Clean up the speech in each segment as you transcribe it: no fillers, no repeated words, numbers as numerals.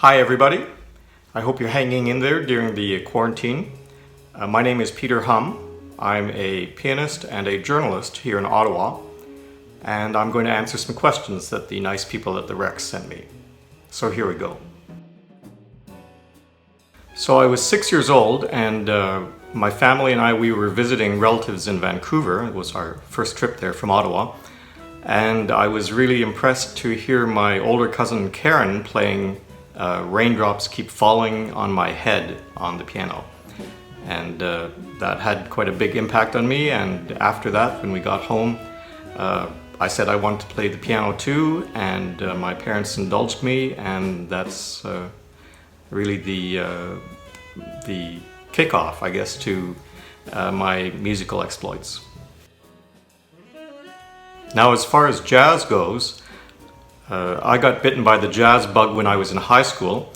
Hi everybody, I hope you're hanging in there during the quarantine. My name is Peter Hum. I'm a pianist and a journalist here in Ottawa, and I'm going to answer some questions that the nice people at the Rec sent me. So here we go. So I was 6 years old and my family and we were visiting relatives in Vancouver. It was our first trip there from Ottawa. And I was really impressed to hear my older cousin Karen playing Raindrops Keep Falling on My Head on the piano. And that had quite a big impact on me. And after that, when we got home, I said I wanted to play the piano too, and my parents indulged me, and that's really the kickoff, I guess, to my musical exploits. Now, as far as jazz goes, I got bitten by the jazz bug when I was in high school,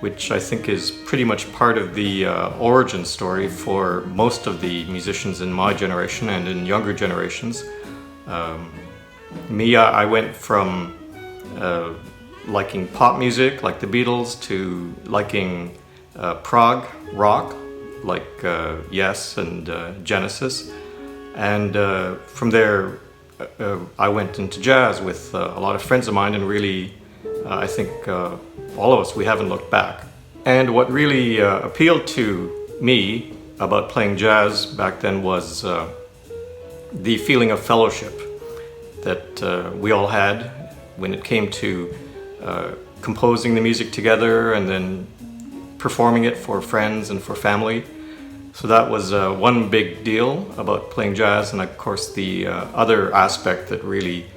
which I think is pretty much part of the origin story for most of the musicians in my generation and in younger generations. I went from liking pop music like the Beatles to liking prog rock like Yes and Genesis, and from there I went into jazz with a lot of friends of mine, and really I think all of us, we haven't looked back. And what really appealed to me about playing jazz back then was the feeling of fellowship that we all had when it came to composing the music together and then performing it for friends and for family. So that was one big deal about playing jazz. And of course the other aspect that really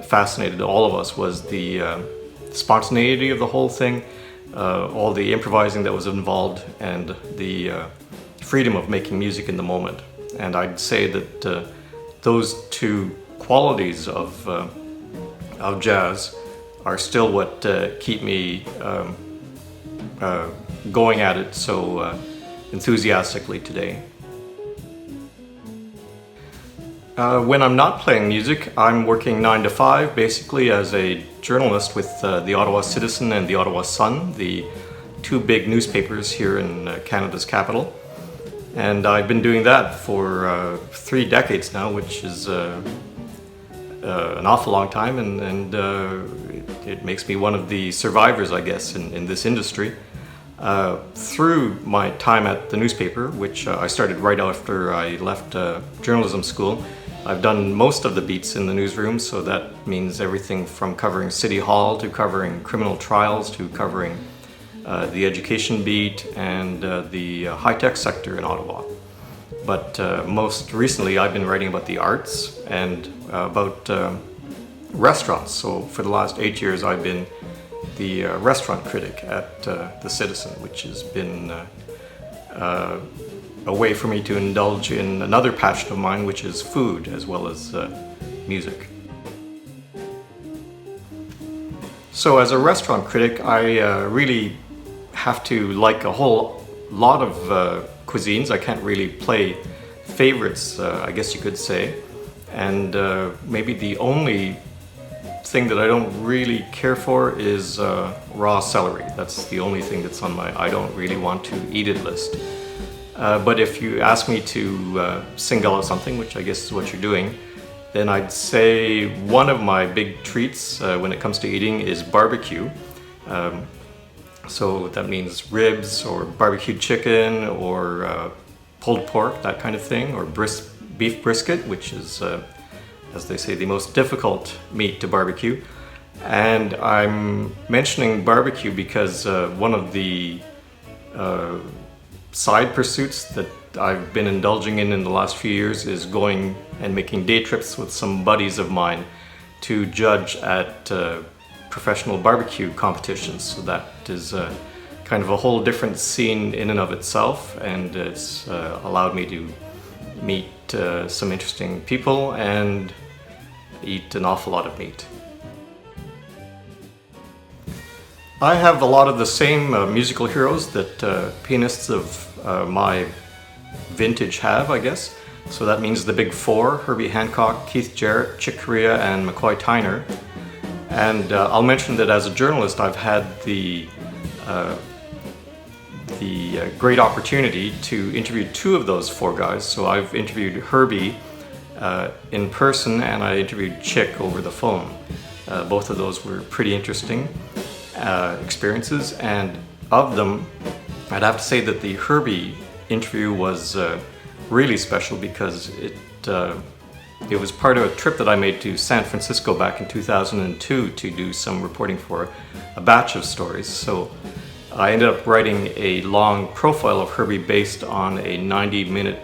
fascinated all of us was the spontaneity of the whole thing, all the improvising that was involved, and the freedom of making music in the moment. And I'd say that those two qualities of jazz are still what keep me going at it so enthusiastically today. When I'm not playing music, I'm working 9 to 5 basically as a journalist with the Ottawa Citizen and the Ottawa Sun, the two big newspapers here in Canada's capital. And I've been doing that for 3 decades now, which is an awful long time, and it makes me one of the survivors, I guess, in this industry. Through my time at the newspaper, which I started right after I left journalism school, I've done most of the beats in the newsroom, so that means everything from covering City Hall to covering criminal trials to covering the education beat and the high-tech sector in Ottawa. But most recently I've been writing about the arts and about restaurants. So for the last 8 years I've been the restaurant critic at the Citizen, which has been a way for me to indulge in another passion of mine, which is food as well as music. So as a restaurant critic, I really have to like a whole lot of cuisines. I can't really play favorites, I guess you could say. And maybe the only thing that I don't really care for is raw celery. That's the only thing that's on my I don't really want to eat it list. But if you ask me to single out something, which I guess is what you're doing, then I'd say one of my big treats when it comes to eating is barbecue. So that means ribs or barbecued chicken or pulled pork, that kind of thing, or beef brisket, which is as they say, the most difficult meat to barbecue. And I'm mentioning barbecue because one of the side pursuits that I've been indulging in the last few years is going and making day trips with some buddies of mine to judge at professional barbecue competitions. So that is kind of a whole different scene in and of itself, and it's allowed me to meet some interesting people and eat an awful lot of meat. I have a lot of the same musical heroes that pianists of my vintage have, I guess. So that means the big four: Herbie Hancock, Keith Jarrett, Chick Corea, and McCoy Tyner. And I'll mention that as a journalist, I've had the the great opportunity to interview two of those four guys. So I've interviewed Herbie in person, and I interviewed Chick over the phone. Both of those were pretty interesting experiences, and of them, I'd have to say that the Herbie interview was really special because it was part of a trip that I made to San Francisco back in 2002 to do some reporting for a batch of stories. So I ended up writing a long profile of Herbie based on a 90-minute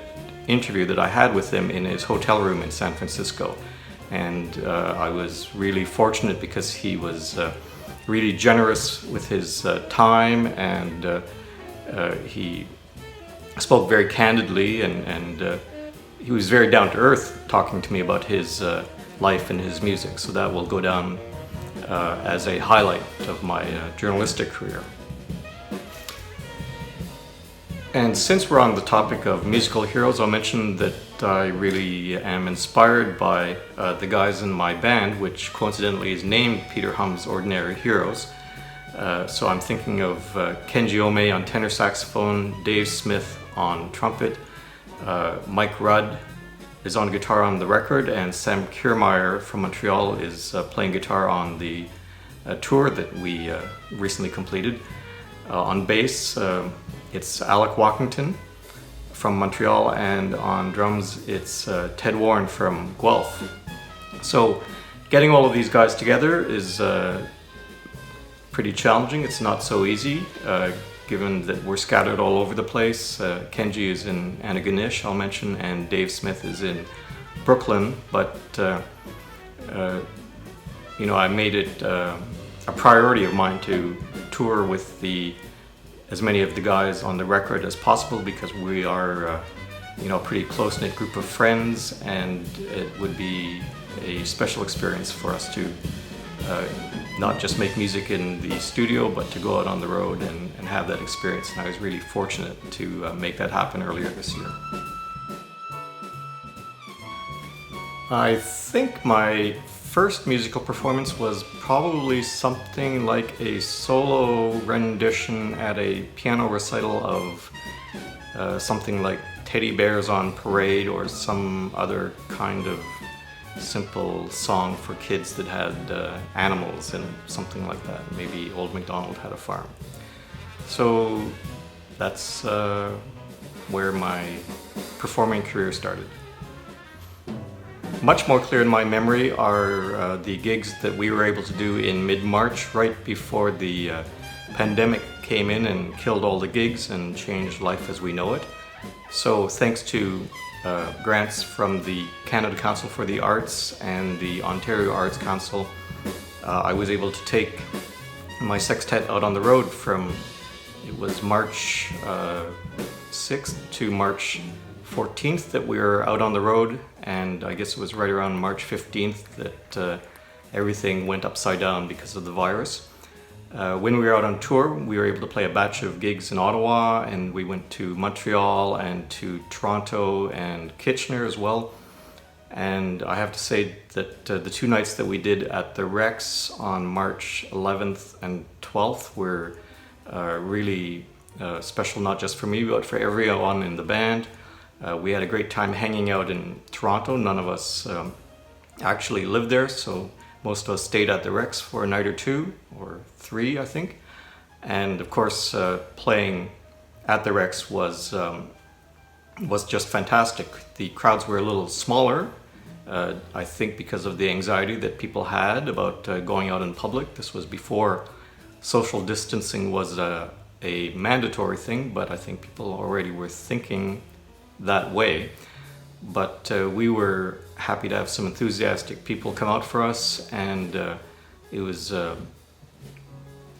interview that I had with him in his hotel room in San Francisco. And I was really fortunate because he was really generous with his time, and he spoke very candidly, and he was very down to earth talking to me about his life and his music. So that will go down as a highlight of my journalistic career. And since we're on the topic of musical heroes, I'll mention that I really am inspired by the guys in my band, which coincidentally is named Peter Hum's Ordinary Heroes. So I'm thinking of Kenji Ome on tenor saxophone, Dave Smith on trumpet, Mike Rudd is on guitar on the record, and Sam Kiermaier from Montreal is playing guitar on the tour that we recently completed. On bass, it's Alec Walkington from Montreal, and on drums it's Ted Warren from Guelph. So getting all of these guys together is pretty challenging. It's not so easy, given that we're scattered all over the place. Kenji is in Antigonish, I'll mention, and Dave Smith is in Brooklyn, but you know, I made it a priority of mine to tour with as many of the guys on the record as possible, because we are you know, a pretty close-knit group of friends, and it would be a special experience for us to not just make music in the studio, but to go out on the road and have that experience. And I was really fortunate to make that happen earlier this year. I think my first musical performance was probably something like a solo rendition at a piano recital of something like Teddy Bears on Parade, or some other kind of simple song for kids that had animals in it, something like that. Maybe Old MacDonald Had a Farm. So that's where my performing career started. Much more clear in my memory are the gigs that we were able to do in mid-March, right before the pandemic came in and killed all the gigs and changed life as we know it. So thanks to grants from the Canada Council for the Arts and the Ontario Arts Council, I was able to take my sextet out on the road from, it was March 6th to March 14th that we were out on the road, and I guess it was right around March 15th that everything went upside down because of the virus. When we were out on tour, we were able to play a batch of gigs in Ottawa, and we went to Montreal and to Toronto and Kitchener as well. And I have to say that the two nights that we did at the Rex on March 11th and 12th were really special, not just for me, but for everyone in the band. We had a great time hanging out in Toronto. None of us actually lived there, so most of us stayed at the Rex for a night or two, or three, I think. And of course, playing at the Rex was just fantastic. The crowds were a little smaller, I think because of the anxiety that people had about going out in public. This was before social distancing was a mandatory thing, but I think people already were thinking that way. But we were happy to have some enthusiastic people come out for us, and it was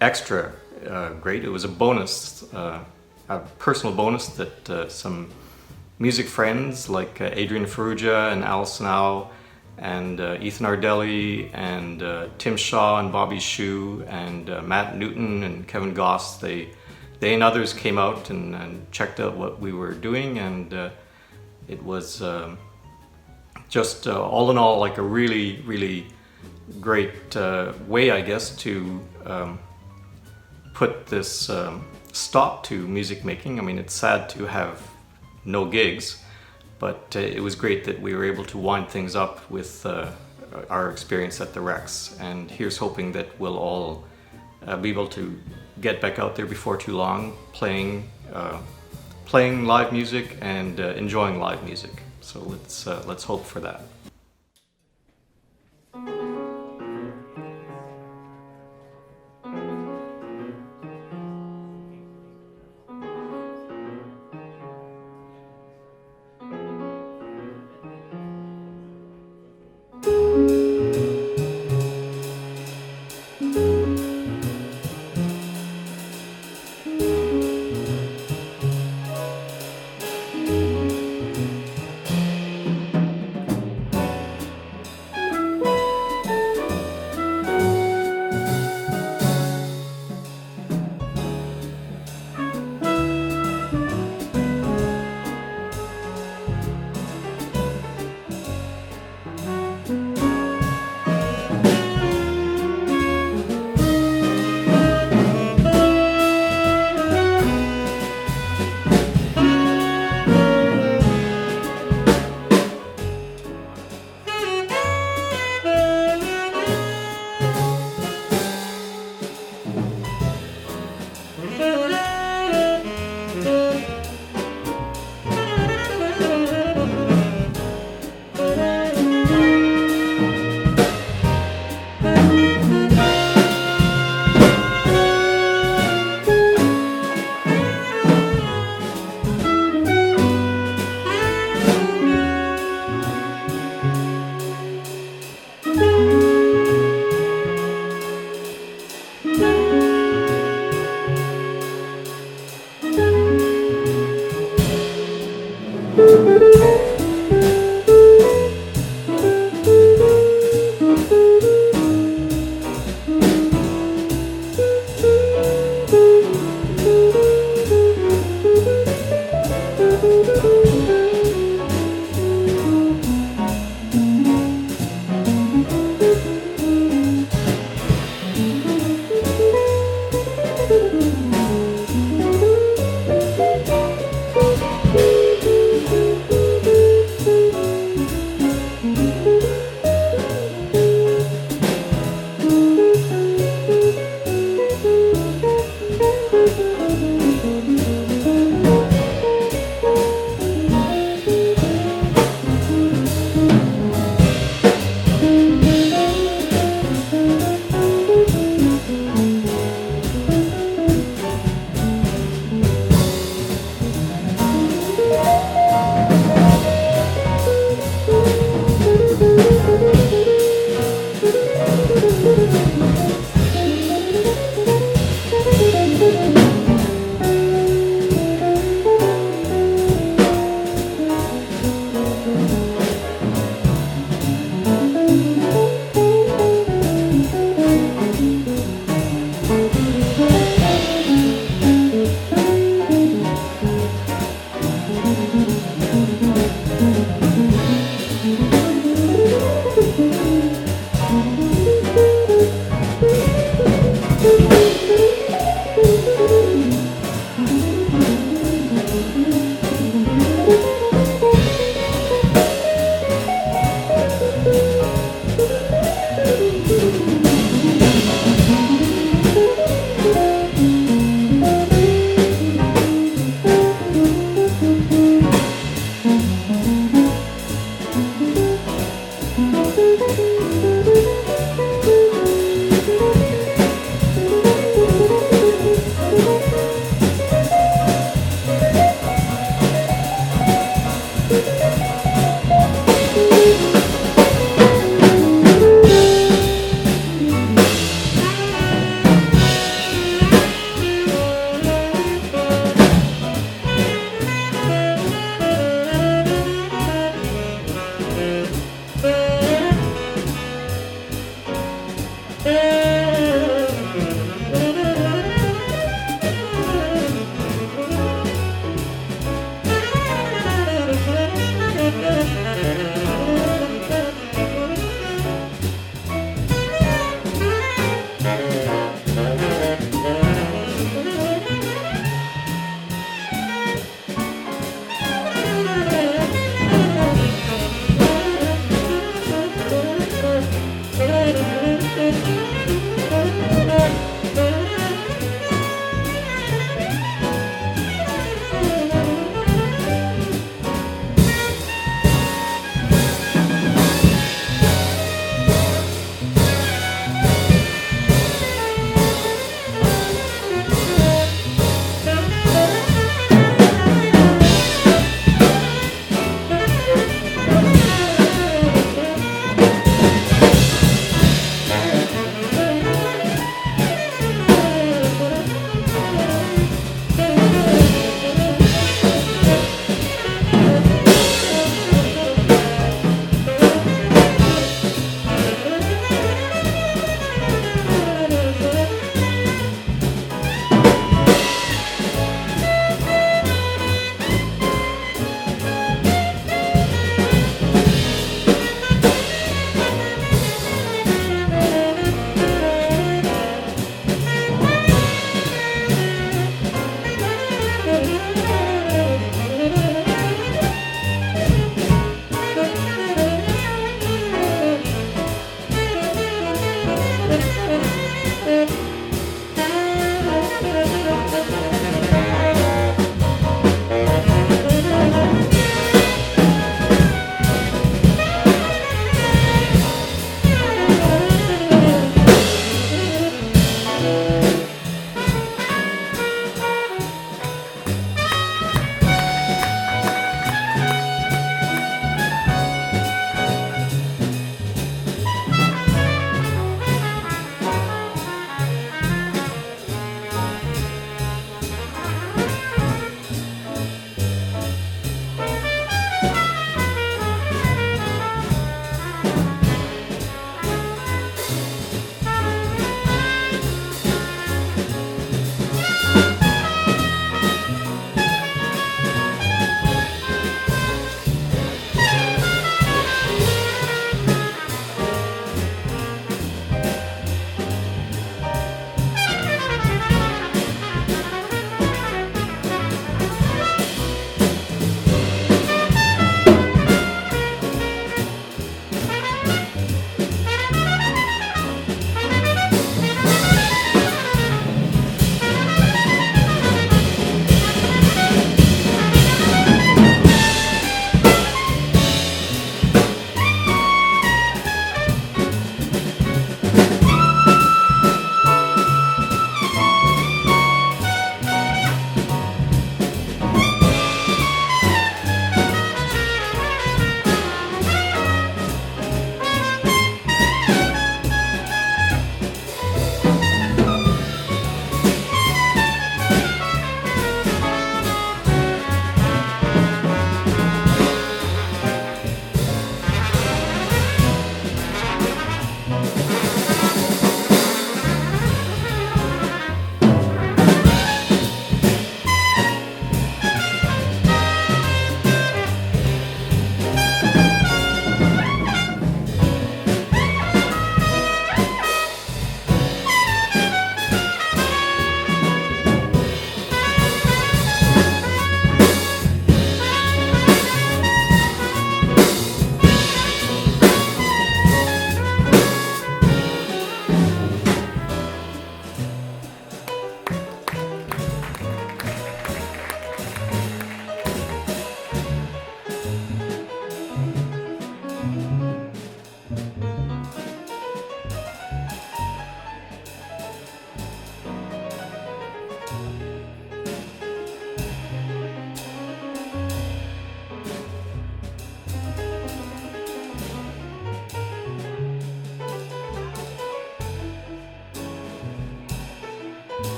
extra great. It was a bonus, a personal bonus that some music friends like Adrian Ferrugia and Alison Au and Ethan Ardelli and Tim Shaw and Bobby Shue and Matt Newton and Kevin Goss, they and others came out and checked out what we were doing, and it was just all in all like a really, really great way, I guess, to put this stop to music making. I mean, it's sad to have no gigs, but it was great that we were able to wind things up with our experience at the Rex. And here's hoping that we'll all be able to get back out there before too long, playing live music and enjoying live music. So let's hope for that.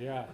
Yeah.